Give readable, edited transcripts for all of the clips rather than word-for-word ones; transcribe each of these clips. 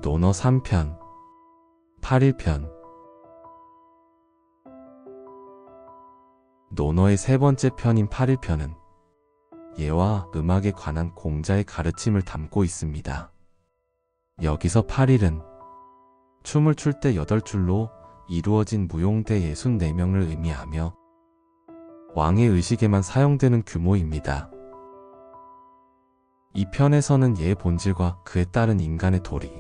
논어 3편 8일편. 논어의 세 번째 편인 8일편은 예와 음악에 관한 공자의 가르침을 담고 있습니다. 여기서 8일은 춤을 출 때 8줄로 이루어진 무용대 64명을 의미하며 왕의 의식에만 사용되는 규모입니다. 이 편에서는 예의 본질과 그에 따른 인간의 도리,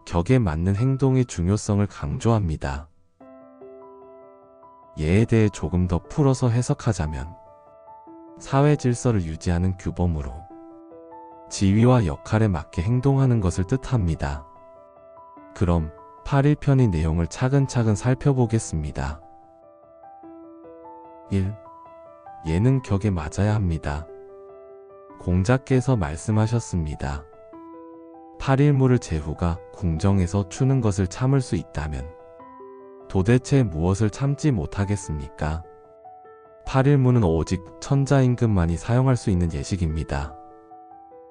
격에 맞는 행동의 중요성을 강조합니다. 예에 대해 조금 더 풀어서 해석하자면 사회 질서를 유지하는 규범으로 지위와 역할에 맞게 행동하는 것을 뜻합니다. 그럼 8일편의 내용을 차근차근 살펴보겠습니다. 1. 예는 격에 맞아야 합니다. 공자께서 말씀하셨습니다. 8일무를 제후가 궁정에서 추는 것을 참을 수 있다면 도대체 무엇을 참지 못하겠습니까? 8일무는 오직 천자임금만이 사용할 수 있는 예식입니다.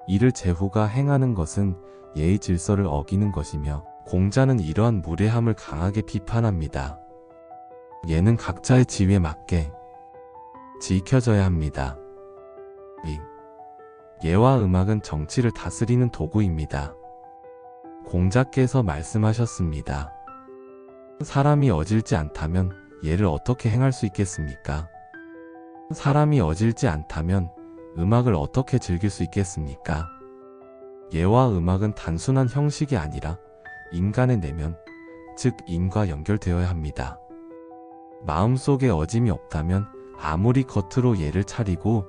이를 제후가 행하는 것은 예의 질서를 어기는 것이며 공자는 이러한 무례함을 강하게 비판합니다. 예는 각자의 지위에 맞게 지켜져야 합니다. 2. 예와 음악은 정치를 다스리는 도구입니다. 공자께서 말씀하셨습니다. 사람이 어질지 않다면 예를 어떻게 행할 수 있겠습니까? 사람이 어질지 않다면 음악을 어떻게 즐길 수 있겠습니까? 예와 음악은 단순한 형식이 아니라 인간의 내면, 즉 인과 연결되어야 합니다. 마음속에 어짐이 없다면 아무리 겉으로 예를 차리고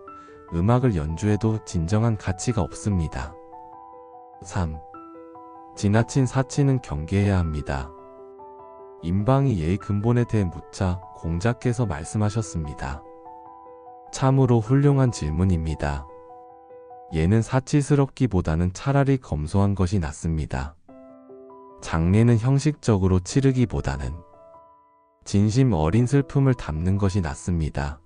음악을 연주해도 진정한 가치가 없습니다. 3. 지나친 사치는 경계해야 합니다. 임방이 예의 근본에 대해 묻자 공자께서 말씀하셨습니다. 참으로 훌륭한 질문입니다. 예는 사치스럽기보다는 차라리 검소한 것이 낫습니다. 장례는 형식적으로 치르기보다는 진심 어린 슬픔을 담는 것이 낫습니다.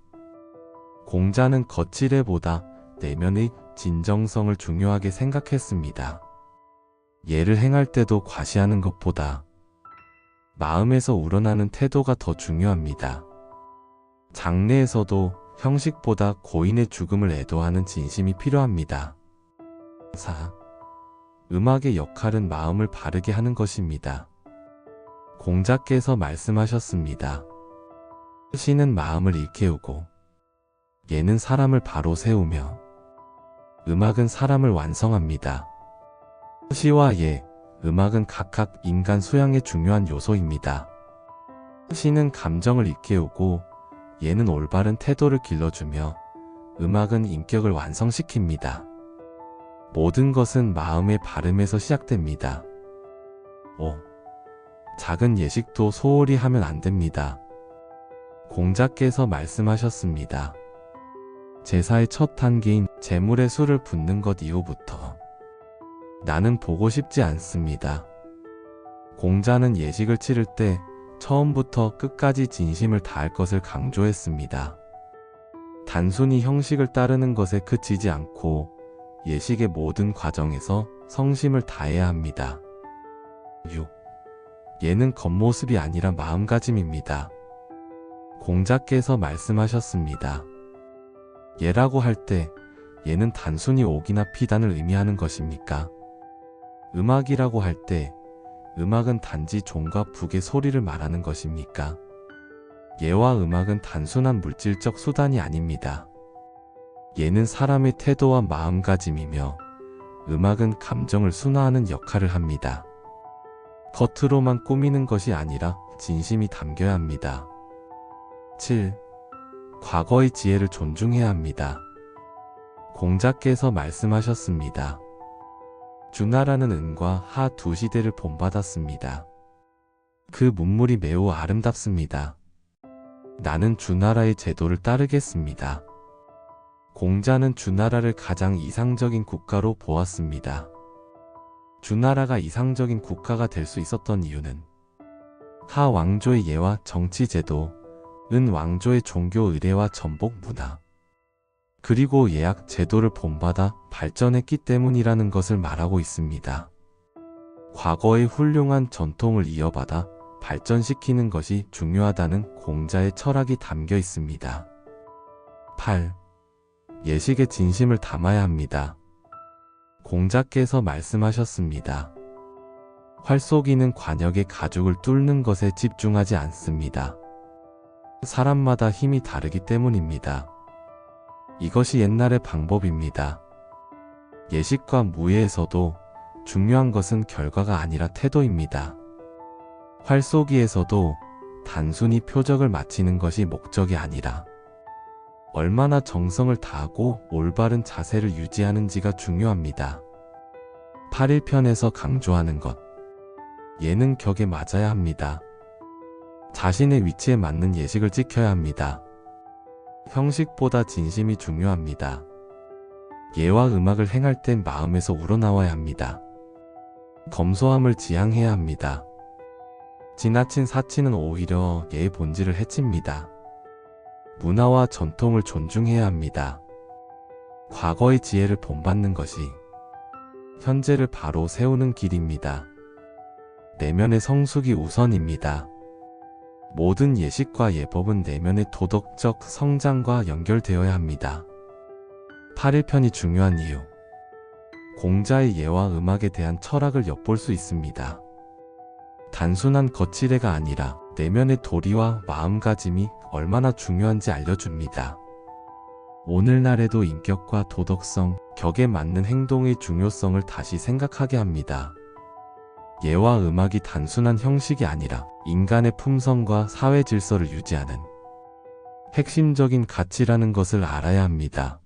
공자는 거칠애보다 내면의 진정성을 중요하게 생각했습니다. 예를 행할 때도 과시하는 것보다 마음에서 우러나는 태도가 더 중요합니다. 장례에서도 형식보다 고인의 죽음을 애도하는 진심이 필요합니다. 4. 음악의 역할은 마음을 바르게 하는 것입니다. 공자께서 말씀하셨습니다. 시는 마음을 일깨우고 예는 사람을 바로 세우며 음악은 사람을 완성합니다. 시와 예, 음악은 각각 인간 소양의 중요한 요소입니다. 시는 감정을 일깨우고 예는 올바른 태도를 길러주며 음악은 인격을 완성시킵니다. 모든 것은 마음의 바름에서 시작됩니다. 5. 작은 예식도 소홀히 하면 안 됩니다. 공자께서 말씀하셨습니다. 제사의 첫 단계인 제물에 술을 붓는 것 이후부터 나는 보고 싶지 않습니다. 공자는 예식을 치를 때 처음부터 끝까지 진심을 다할 것을 강조했습니다. 단순히 형식을 따르는 것에 그치지 않고 예식의 모든 과정에서 성심을 다해야 합니다. 6. 예는 겉모습이 아니라 마음가짐입니다. 공자께서 말씀하셨습니다. 예라고 할 때 예는 단순히 옥이나 피단을 의미하는 것입니까? 음악이라고 할 때 음악은 단지 종과 북의 소리를 말하는 것입니까? 예와 음악은 단순한 물질적 수단이 아닙니다. 예는 사람의 태도와 마음가짐이며 음악은 감정을 순화하는 역할을 합니다. 겉으로만 꾸미는 것이 아니라 진심이 담겨야 합니다. 7. 과거의 지혜를 존중해야 합니다. 공자께서 말씀하셨습니다. 주나라는 은과 하 두 시대를 본받았습니다. 그 문물이 매우 아름답습니다. 나는 주나라의 제도를 따르겠습니다. 공자는 주나라를 가장 이상적인 국가로 보았습니다. 주나라가 이상적인 국가가 될 수 있었던 이유는 하 왕조의 예와 정치 제도, 은 왕조의 종교 의례와 전복 문화, 그리고 예약 제도를 본받아 발전했기 때문이라는 것을 말하고 있습니다. 과거의 훌륭한 전통을 이어받아 발전시키는 것이 중요하다는 공자의 철학이 담겨 있습니다. 8. 예식에 진심을 담아야 합니다. 공자께서 말씀하셨습니다. 활쏘기는 관역의 가죽을 뚫는 것에 집중하지 않습니다. 사람마다 힘이 다르기 때문입니다. 이것이 옛날의 방법입니다. 예식과 무예에서도 중요한 것은 결과가 아니라 태도입니다. 활쏘기에서도 단순히 표적을 마치는 것이 목적이 아니라 얼마나 정성을 다하고 올바른 자세를 유지하는지가 중요합니다. 8.1편에서 강조하는 것. 예는 격에 맞아야 합니다. 자신의 위치에 맞는 예식을 지켜야 합니다. 형식보다 진심이 중요합니다. 예와 음악을 행할 땐 마음에서 우러나와야 합니다. 검소함을 지향해야 합니다. 지나친 사치는 오히려 예의 본질을 해칩니다. 문화와 전통을 존중해야 합니다. 과거의 지혜를 본받는 것이 현재를 바로 세우는 길입니다. 내면의 성숙이 우선입니다. 모든 예식과 예법은 내면의 도덕적 성장과 연결되어야 합니다. 8.1편이 중요한 이유. 공자의 예와 음악에 대한 철학을 엿볼 수 있습니다. 단순한 거칠애가 아니라 내면의 도리와 마음가짐이 얼마나 중요한지 알려줍니다. 오늘날에도 인격과 도덕성, 격에 맞는 행동의 중요성을 다시 생각하게 합니다. 예와 음악이 단순한 형식이 아니라 인간의 품성과 사회 질서를 유지하는 핵심적인 가치라는 것을 알아야 합니다.